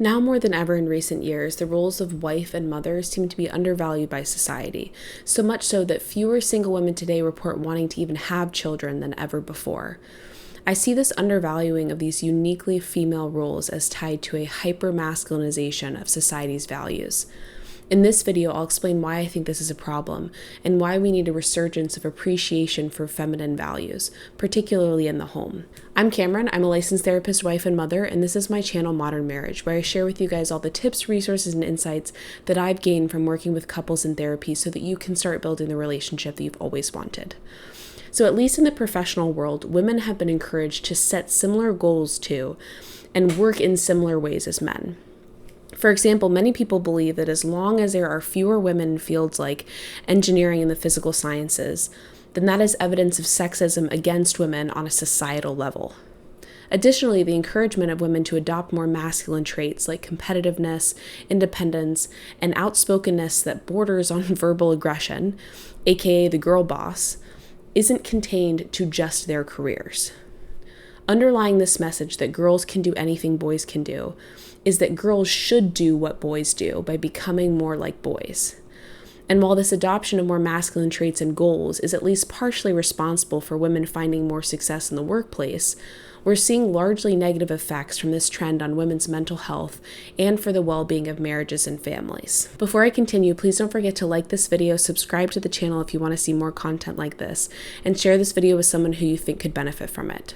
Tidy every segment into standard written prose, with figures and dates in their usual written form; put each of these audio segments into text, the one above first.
Now more than ever in recent years, the roles of wife and mother seem to be undervalued by society, so much so that fewer single women today report wanting to even have children than ever before. I see this undervaluing of these uniquely female roles as tied to a hyper-masculinization of society's values. In this video, I'll explain why I think this is a problem and why we need a resurgence of appreciation for feminine values, particularly in the home. I'm Cameron, I'm a licensed therapist, wife, and mother, and this is my channel, Modern Marriage, where I share with you guys all the tips, resources, and insights that I've gained from working with couples in therapy so that you can start building the relationship that you've always wanted. So at least in the professional world, women have been encouraged to set similar goals to and work in similar ways as men. For example, many people believe that as long as there are fewer women in fields like engineering and the physical sciences, then that is evidence of sexism against women on a societal level. Additionally, the encouragement of women to adopt more masculine traits like competitiveness, independence, and outspokenness that borders on verbal aggression, aka the girl boss, isn't contained to just their careers. Underlying this message that girls can do anything boys can do is that girls should do what boys do by becoming more like boys. And while this adoption of more masculine traits and goals is at least partially responsible for women finding more success in the workplace, we're seeing largely negative effects from this trend on women's mental health and for the well-being of marriages and families. Before I continue, please don't forget to like this video, subscribe to the channel if you want to see more content like this, and share this video with someone who you think could benefit from it.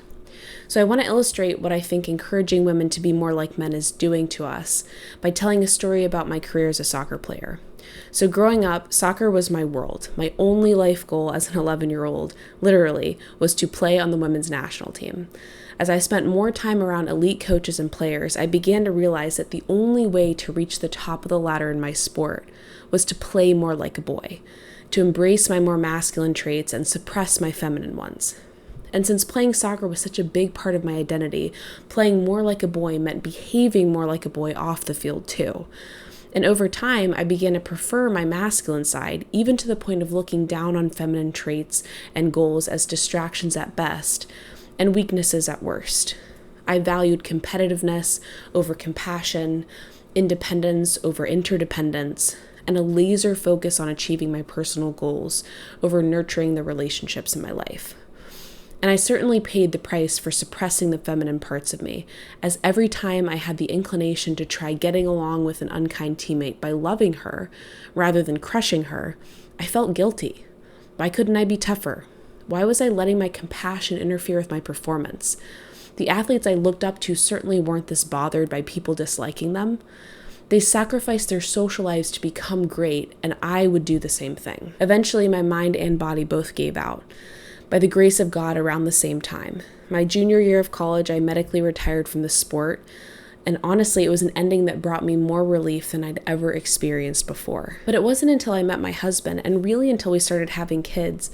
So I want to illustrate what I think encouraging women to be more like men is doing to us by telling a story about my career as a soccer player. So growing up, soccer was my world. My only life goal as an 11-year-old, literally, was to play on the women's national team. As I spent more time around elite coaches and players, I began to realize that the only way to reach the top of the ladder in my sport was to play more like a boy, to embrace my more masculine traits and suppress my feminine ones. And since playing soccer was such a big part of my identity, playing more like a boy meant behaving more like a boy off the field too. And over time, I began to prefer my masculine side, even to the point of looking down on feminine traits and goals as distractions at best and weaknesses at worst. I valued competitiveness over compassion, independence over interdependence, and a laser focus on achieving my personal goals over nurturing the relationships in my life. And I certainly paid the price for suppressing the feminine parts of me, as every time I had the inclination to try getting along with an unkind teammate by loving her rather than crushing her, I felt guilty. Why couldn't I be tougher? Why was I letting my compassion interfere with my performance? The athletes I looked up to certainly weren't this bothered by people disliking them. They sacrificed their social lives to become great, and I would do the same thing. Eventually, my mind and body both gave out. By the grace of God, around the same time. My junior year of college, I medically retired from the sport, and honestly, it was an ending that brought me more relief than I'd ever experienced before. But it wasn't until I met my husband, and really until we started having kids,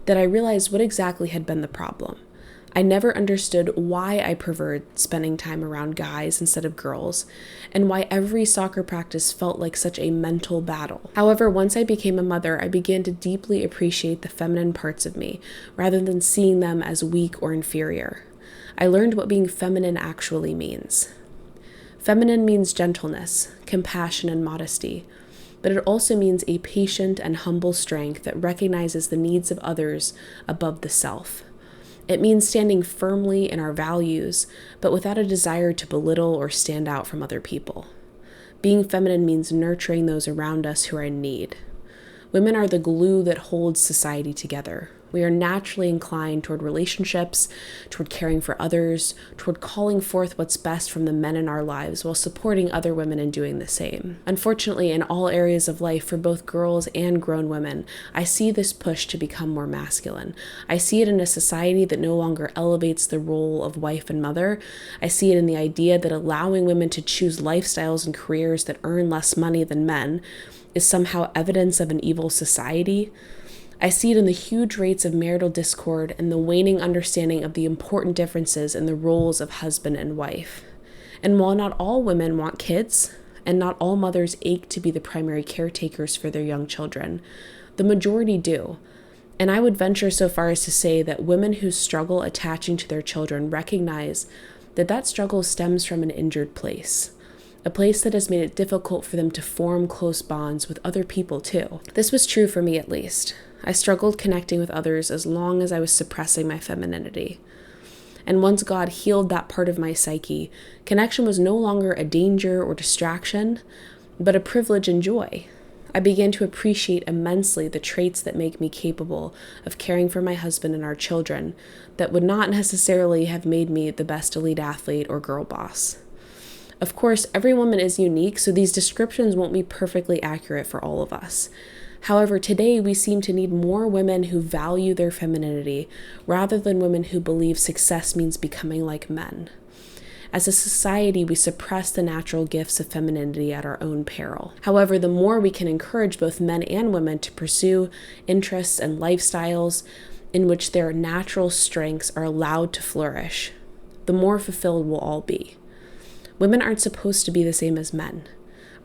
that I realized what exactly had been the problem. I never understood why I preferred spending time around guys instead of girls, and why every soccer practice felt like such a mental battle. However, once I became a mother, I began to deeply appreciate the feminine parts of me, rather than seeing them as weak or inferior. I learned what being feminine actually means. Feminine means gentleness, compassion, and modesty, but it also means a patient and humble strength that recognizes the needs of others above the self. It means standing firmly in our values, but without a desire to belittle or stand out from other people. Being feminine means nurturing those around us who are in need. Women are the glue that holds society together. We are naturally inclined toward relationships, toward caring for others, toward calling forth what's best from the men in our lives while supporting other women in doing the same. Unfortunately, in all areas of life for both girls and grown women, I see this push to become more masculine. I see it in a society that no longer elevates the role of wife and mother. I see it in the idea that allowing women to choose lifestyles and careers that earn less money than men is somehow evidence of an evil society. I see it in the huge rates of marital discord and the waning understanding of the important differences in the roles of husband and wife. And while not all women want kids, and not all mothers ache to be the primary caretakers for their young children, the majority do. And I would venture so far as to say that women who struggle attaching to their children recognize that that struggle stems from an injured place. a place that has made it difficult for them to form close bonds with other people too. This was true for me at least. I struggled connecting with others as long as I was suppressing my femininity. And once God healed that part of my psyche, connection was no longer a danger or distraction, but a privilege and joy. I began to appreciate immensely the traits that make me capable of caring for my husband and our children that would not necessarily have made me the best elite athlete or girl boss. Of course, every woman is unique, so these descriptions won't be perfectly accurate for all of us. However, today we seem to need more women who value their femininity rather than women who believe success means becoming like men. As a society, we suppress the natural gifts of femininity at our own peril. However, the more we can encourage both men and women to pursue interests and lifestyles in which their natural strengths are allowed to flourish, the more fulfilled we'll all be. Women aren't supposed to be the same as men.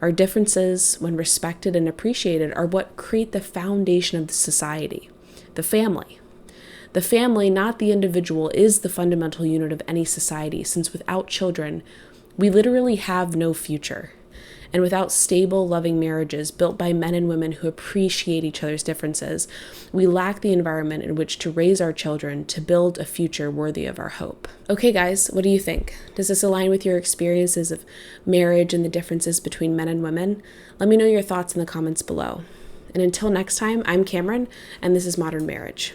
Our differences, when respected and appreciated, are what create the foundation of the society, the family. The family, not the individual, is the fundamental unit of any society, since without children, we literally have no future. And without stable, loving marriages built by men and women who appreciate each other's differences, we lack the environment in which to raise our children to build a future worthy of our hope. Okay, guys, what do you think? Does this align with your experiences of marriage and the differences between men and women? Let me know your thoughts in the comments below. And until next time, I'm Cameron, and this is Modern Marriage.